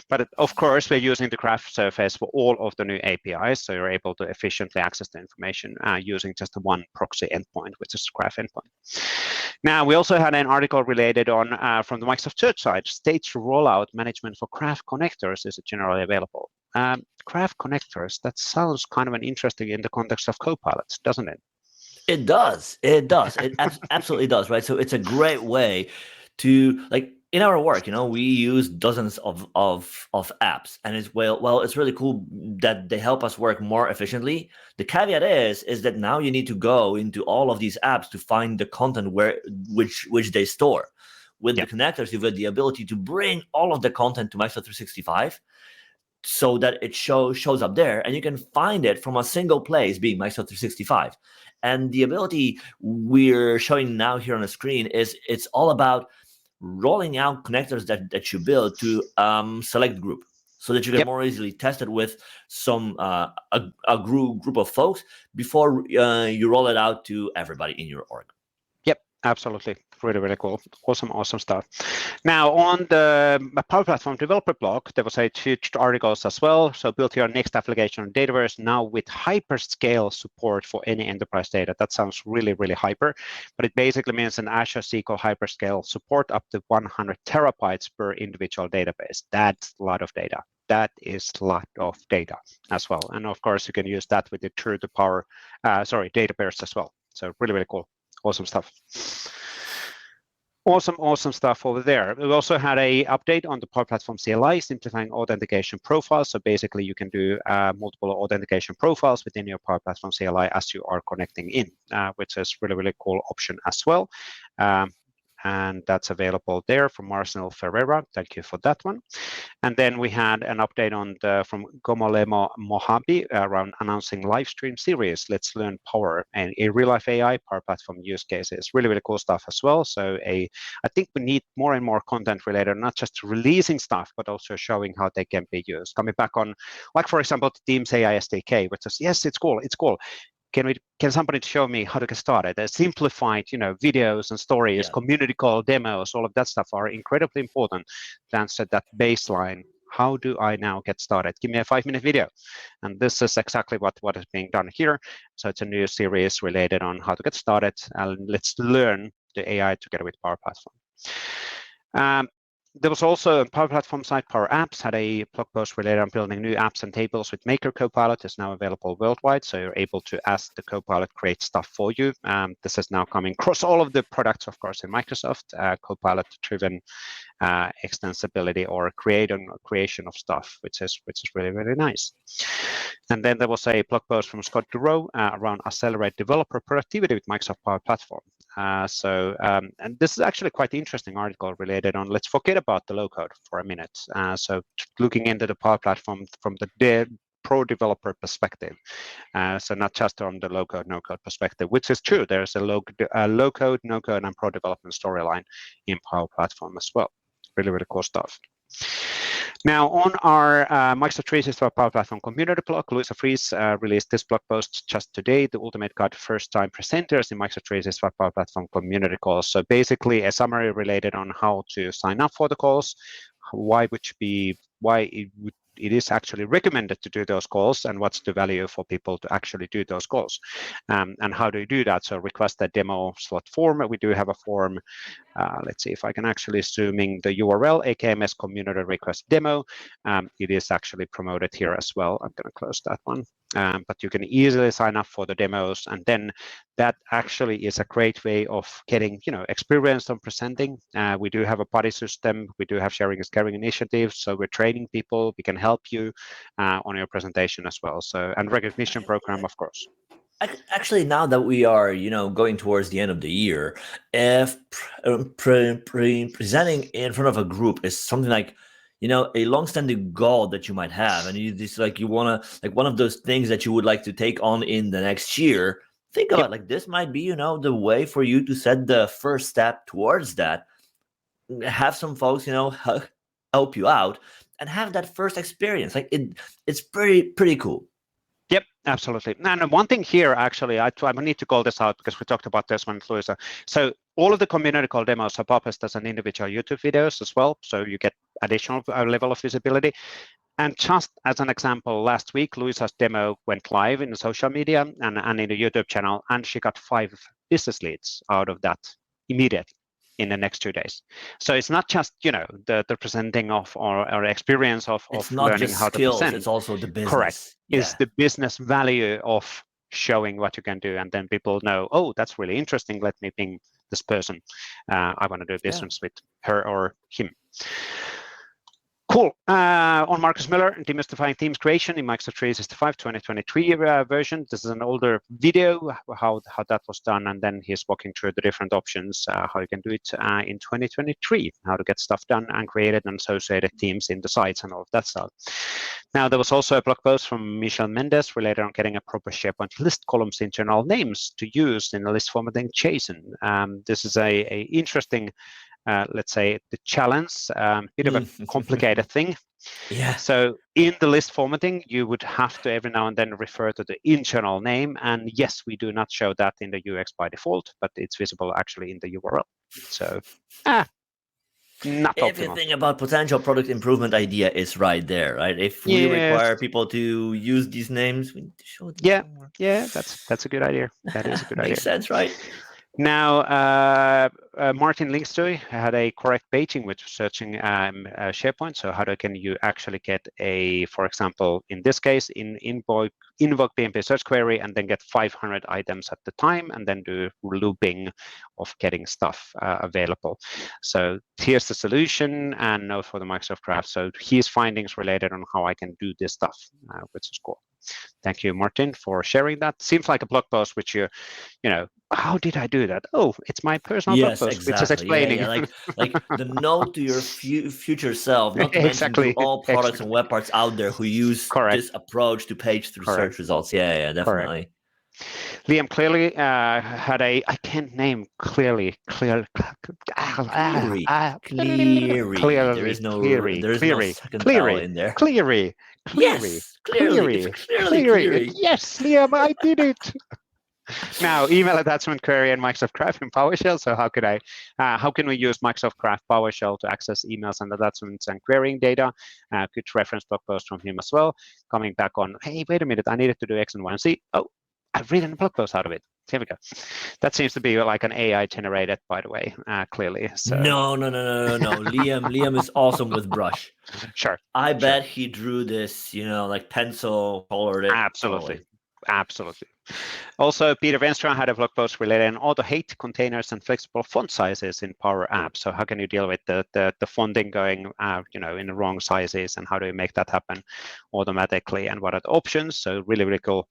But of course, we're using the Graph surface for all of the new APIs, so you're able to efficiently access the information using just the one proxy endpoint, which is Graph endpoint. Now, we also had an article related on from the Microsoft Search side, stage rollout management for Graph connectors is generally available. Graph connectors, that sounds kind of an interesting in the context of Copilots, doesn't it? It does. It absolutely does, right? So it's a great way to, like, in our work, we use dozens of apps, and it's it's really cool that they help us work more efficiently. The caveat is that now you need to go into all of these apps to find the content which they store. With the connectors, you've got the ability to bring all of the content to Microsoft 365 so that it shows up there, and you can find it from a single place, being Microsoft 365. And the ability we're showing now here on the screen is it's all about rolling out connectors that you build to select group, so that you can more easily test it with some a group of folks before you roll it out to everybody in your org. Yep, absolutely. Really, really cool. Awesome stuff. Now, on the Power Platform developer blog, there was two articles as well. So build your next application on Dataverse now with hyperscale support for any enterprise data. That sounds really, really hyper, but it basically means an Azure SQL hyperscale support up to 100 terabytes per individual database. That's a lot of data. That is a lot of data as well. And of course, you can use that with the true to power, Dataverse as well. So really, really cool. Awesome stuff. Awesome stuff over there. We also had a update on the Power Platform CLI, simplifying authentication profiles. So basically, you can do multiple authentication profiles within your Power Platform CLI as you are connecting in, which is really, really cool option as well. And that's available there from Marcel Ferreira. Thank you for that one. And then we had an update on from Gomolemo Mojave around announcing live stream series, Let's Learn Power, and a real-life AI Power Platform use cases. Really, really cool stuff as well. So I think we need more and more content related, not just releasing stuff, but also showing how they can be used. Coming back on, like, for example, the Teams AI SDK, which says, yes, it's cool. Can somebody show me how to get started? Simplified, videos and stories, community call demos, all of that stuff are incredibly important to answer that baseline. How do I now get started? Give me a 5-minute video. And this is exactly what is being done here. So it's a new series related on how to get started. And let's learn the AI together with Power Platform. There was also a Power Platform site, Power Apps, had a blog post related on building new apps and tables with Maker Copilot. Is now available worldwide, so you're able to ask the Copilot create stuff for you. This is now coming across all of the products, of course, in Microsoft, Copilot-driven extensibility or creation of stuff, which is really, really nice. And then there was a blog post from Scott Durow around accelerate developer productivity with Microsoft Power Platform. And this is actually quite interesting article related on, let's forget about the low code for a minute. So looking into the Power Platform from the pro developer perspective. So not just on the low code, no code perspective, which is true. There's a low code, no code, and pro development storyline in Power Platform as well. Really, really cool stuff. Now, on our Microsoft 365 Power Platform community blog, Luisa Fries released this blog post just today, the Ultimate Guide to First-Time Presenters in Microsoft 365 Power Platform community calls. So basically a summary related on how to sign up for the calls, why it is actually recommended to do those calls, and what's the value for people to actually do those calls, and how do you do that? So request a demo slot form. We do have a form. Let's see if I can actually zooming the URL, AKMS community request demo. It is actually promoted here as well. I'm going to close that one. but you can easily sign up for the demos, and then that actually is a great way of getting experience on presenting. We do have a buddy system, we do have sharing is caring initiatives, so we're training people, we can help you on your presentation as well. So, and recognition program, of course. Actually, now that we are, going towards the end of the year, if presenting in front of a group is something like, a long-standing goal that you might have, and you just you want to, like one of those things that you would like to take on in the next year, think about like this might be, the way for you to set the first step towards that. Have some folks, help you out and have that first experience. Like it's pretty cool. Yep, absolutely. And one thing here, actually, I need to call this out because we talked about this one, Luisa. So all of the community call demos are published as an individual YouTube videos as well. So you get additional level of visibility. And just as an example, last week, Luisa's demo went live in the social media and in the YouTube channel, and she got 5 business leads out of that immediately in the next 2 days. So it's not just the presenting of or experience of learning how to present. It's also the business. Correct. Yeah. It's the business value of showing what you can do, and then people know, oh, that's really interesting. Let me ping this person. I want to do business with her or him. Cool. On Marcus Miller, demystifying Teams creation in Microsoft 365 2023 version. This is an older video, how that was done, and then he's walking through the different options, how you can do it in 2023, how to get stuff done and created and associated teams in the sites and all of that stuff. Now, there was also a blog post from Michel Mendes related on getting a proper SharePoint list columns internal names to use in the list formatting JSON. This is a interesting let's say the challenge, bit of a complicated thing. Yeah. So in the list formatting, you would have to every now and then refer to the internal name. And yes, we do not show that in the UX by default, but it's visible actually in the URL. So, not optimal. Everything about potential product improvement idea is right there, right? If we require people to use these names, we need to show them somewhere. Yeah, that's a good idea. That is a good idea. Makes sense, right? Now, Martin Linkstoy had a correct paging with searching SharePoint. So how can you actually get for example, in this case, invoke PnP search query and then get 500 items at the time and then do looping of getting stuff available. So here's the solution and note for the Microsoft Graph. So his findings related on how I can do this stuff, which is cool. Thank you, Martin, for sharing that. Seems like a blog post, which how did I do that? Oh, it's my personal blog post, which is explaining. Like the note to your future self, not to mention to all products and web parts out there who use this approach to page through search results. Yeah, definitely. Correct. Liam clearly had I can't name clearly. Cleary. There is no second vowel in there. Cleary. Yes, clearly. Yes, Liam, I did it. Now, email attachment query and Microsoft Graph in PowerShell. So how can we use Microsoft Graph PowerShell to access emails and attachments and querying data? Good reference blog post from him as well. Coming back on, hey, wait a minute, I needed to do X and Y and Z. Oh, I've written a blog post out of it. Here we go. That seems to be like an AI generated, by the way, clearly. So. No. Liam is awesome with brush. Sure. I bet he drew this, like pencil, colored it. Absolutely. Also, Peter Venstrom had a blog post related on auto-hate containers and flexible font sizes in Power Apps. So how can you deal with the fonting going, in the wrong sizes, and how do you make that happen automatically, and what are the options? So really cool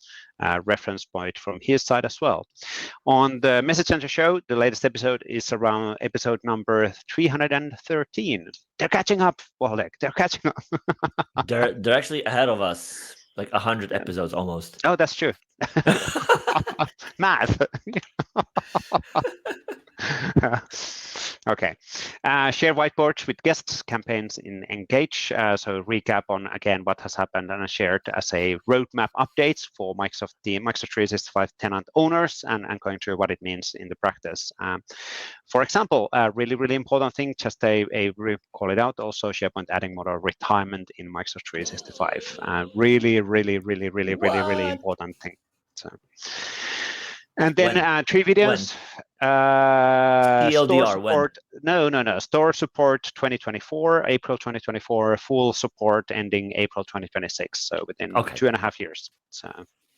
reference point from his side as well. On the Message Center show, the latest episode is around episode number 313. They're catching up, Waldek. They're catching up. They're actually ahead of us. Like 100 episodes almost. Oh, that's true. Math. Okay. Share whiteboards with guests, campaigns in Engage. So recap on, again, what has happened and shared as a roadmap updates for Microsoft 365 tenant owners and going through what it means in the practice. For example, a really important thing, just call it out, also SharePoint adding model retirement in Microsoft 365. Really important thing. So. And then 3 videos. TLDR, Store support. No. Store support 2024, April 2024. Full support ending April 2026. So within 2.5 years. So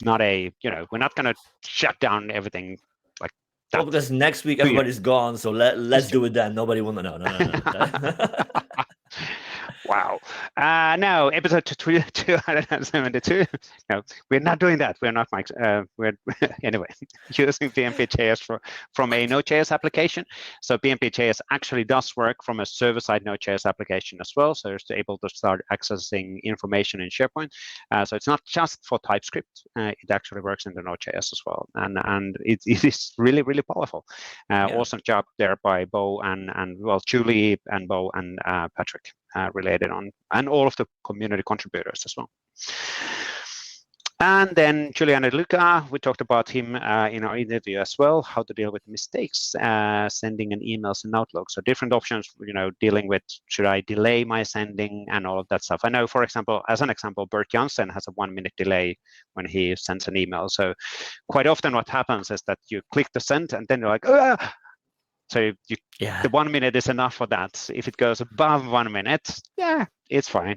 not a, we're not going to shut down everything like that. Well, because next week everybody's gone, so let's do it then. Nobody will know. No. Wow. No, episode 272. No, we're not doing that. We're not, Mike. We're anyway using PnP.js from a Node.js application. So PnP.js actually does work from a server-side Node.js application as well. So it's able to start accessing information in SharePoint. So it's not just for TypeScript. It actually works in the Node.js as well, and it is really, really powerful. Awesome job there by Bo and Julie and Bo and Patrick. Related on, and all of the community contributors as well. And then Julian and Luca, we talked about him in our interview as well, how to deal with mistakes, sending an emails in Outlook. So different options, dealing with, should I delay my sending and all of that stuff. I know, for example, as an example, Bert Janssen has a 1-minute delay when he sends an email. So quite often what happens is that you click the send and then you're like, ah! So the 1 minute is enough for that. If it goes above 1 minute, it's fine.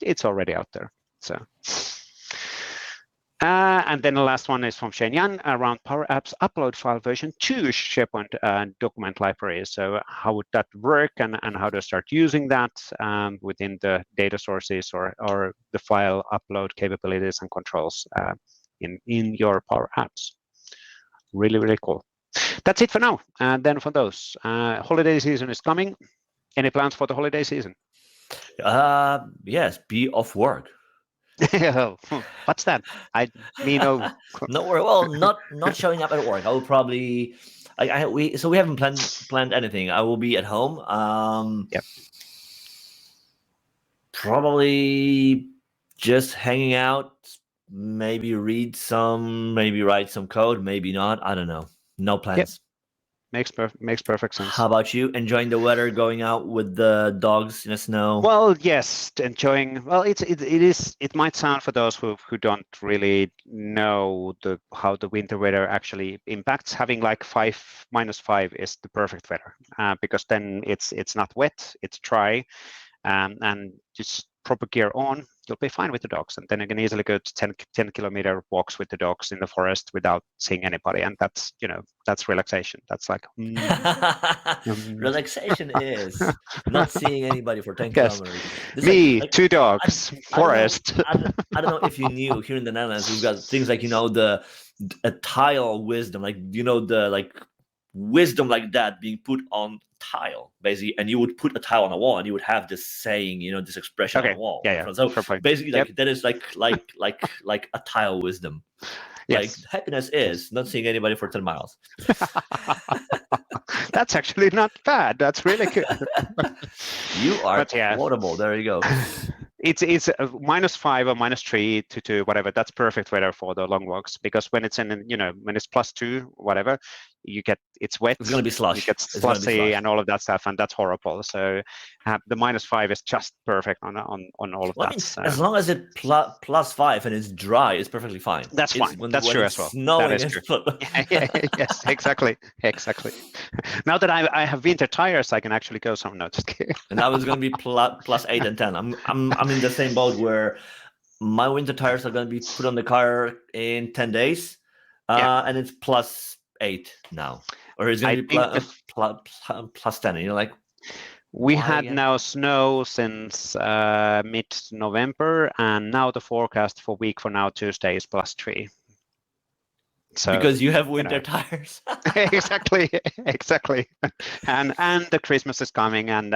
It's already out there. So, and then the last one is from Shane Yan around Power Apps upload file version 2 SharePoint document library. So how would that work and how to start using that within the data sources or the file upload capabilities and controls in your Power Apps. Really, really cool. That's it for now. And then for those, holiday season is coming. Any plans for the holiday season? Yes, be off work. What's that? No worry. Well, not showing up at work. I will probably. We haven't planned anything. I will be at home. Yep. Probably just hanging out. Maybe read some. Maybe write some code. Maybe not. I don't know. No plans. Yep. Makes perfect sense. How about you? Enjoying the weather, going out with the dogs in the snow? Well, yes, enjoying. Well, it might sound for those who don't really know how the winter weather actually impacts. Having like -5 is the perfect weather because then it's not wet, it's dry, and just proper gear on, you'll be fine with the dogs. And then you can easily go to 10-kilometer walks with the dogs in the forest without seeing anybody. And that's, that's relaxation. That's like... Relaxation is not seeing anybody for 10 kilometers. Me, like, 2 dogs, forest. I don't know if you knew, here in the Netherlands, we've got things like, a tile wisdom, like, the wisdom like that being put on tile, basically, and you would put a tile on a wall and you would have this saying, this expression on the wall. So basically, that is like a tile wisdom. Yes. Like, happiness is not seeing anybody for 10 miles. That's actually not bad. That's really good. You are quotable. There you go. It's -5 or -3 to 2, whatever. That's perfect weather for the long walks, because when it's when it's +2, whatever, it's wet. It's gonna be slush. You get slushy and all of that stuff, and that's horrible. So the -5 is just perfect on all of that. As long as it's +5 and it's dry, it's perfectly fine. That's fine. That's true as well. That is true. Yes, exactly. Now that I have winter tires, I can actually go some. No, just kidding. And I was going to be +8 and 10. I'm in the same boat where my winter tires are going to be put on the car in 10 days, and it's +8 now, or it's going to be +10. And you're like, we had now snow since mid-November, and now the forecast for week for now Tuesday is +3. So, because you have winter tires. exactly. And the Christmas is coming, and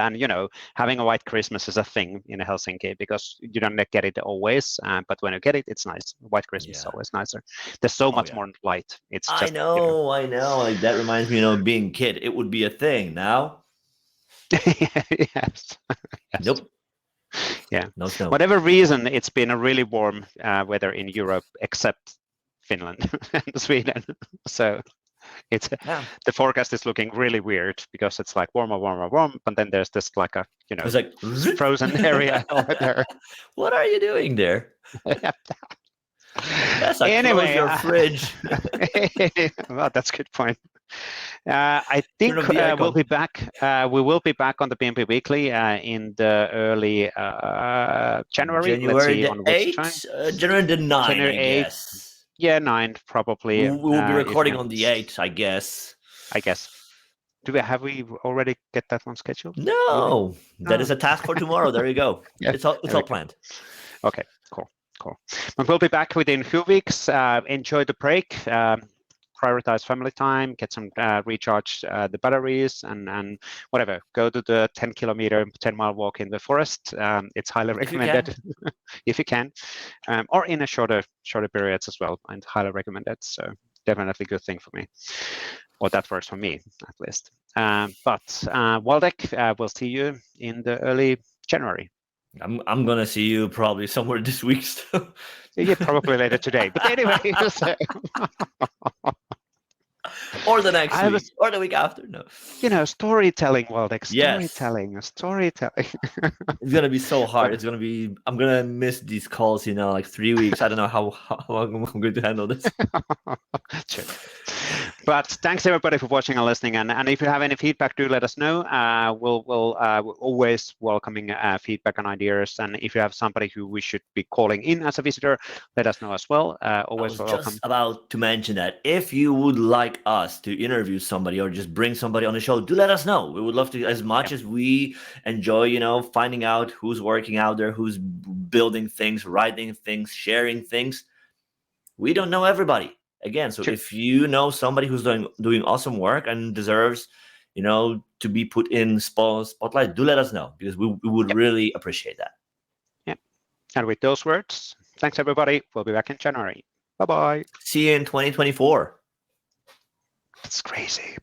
having a white Christmas is a thing in Helsinki, because you don't get it always, but when you get it, it's nice. White Christmas is always nicer. There's so much more light. It's just, I know. Like, that reminds me, being a kid, it would be a thing now. Yes. Nope. Yeah. No snow. Whatever reason, it's been a really warm weather in Europe, except Finland and Sweden. So the forecast is looking really weird, because it's like warm, but then there's this like a it's like frozen area over there. What are you doing there? Yes, I Anyway, close your fridge. well, that's a good point. I think Turn off the we'll aircon. be back. We will be back on the PnP Weekly in the early January. Let's January see on the which time. 8th, January the 9th, January I 8th. guess. Yeah, 9th probably. We will be if recording not- on the 8th, I guess. I guess. Have we already get that one scheduled? No, that is a task for tomorrow. There you go. Yeah, It's all planned. Okay, cool. But we'll be back within a few weeks. Enjoy the break. Prioritize family time. Get some recharge the batteries and whatever. Go to the 10-kilometer, 10-mile walk in the forest. It's highly recommended if you can, or in a shorter periods as well. And highly recommended. So definitely good thing for me. Well, that works for me at least. But Waldek, we'll see you in the early January. I'm gonna see you probably somewhere this week still. Yeah, probably later today. But anyway, or the next week, or the week after. No, storytelling, Waldek. Yes. Storytelling. It's gonna be so hard. It's gonna be. I'm gonna miss these calls. Like 3 weeks. I don't know how long I'm going to handle this. True. But thanks everybody for watching and listening. And if you have any feedback, do let us know. We're always welcoming feedback and ideas. And if you have somebody who we should be calling in as a visitor, let us know as well. Always I was welcome. just about to mention that if you would like us to interview somebody or just bring somebody on the show, do let us know. We would love to, as much as we enjoy, finding out who's working out there, who's building things, writing things, sharing things. We don't know everybody. Again, so if you know somebody who's doing awesome work and deserves, to be put in spotlight, do let us know, because we would really appreciate that. Yeah. And with those words, thanks everybody. We'll be back in January. Bye-bye. See you in 2024. That's crazy.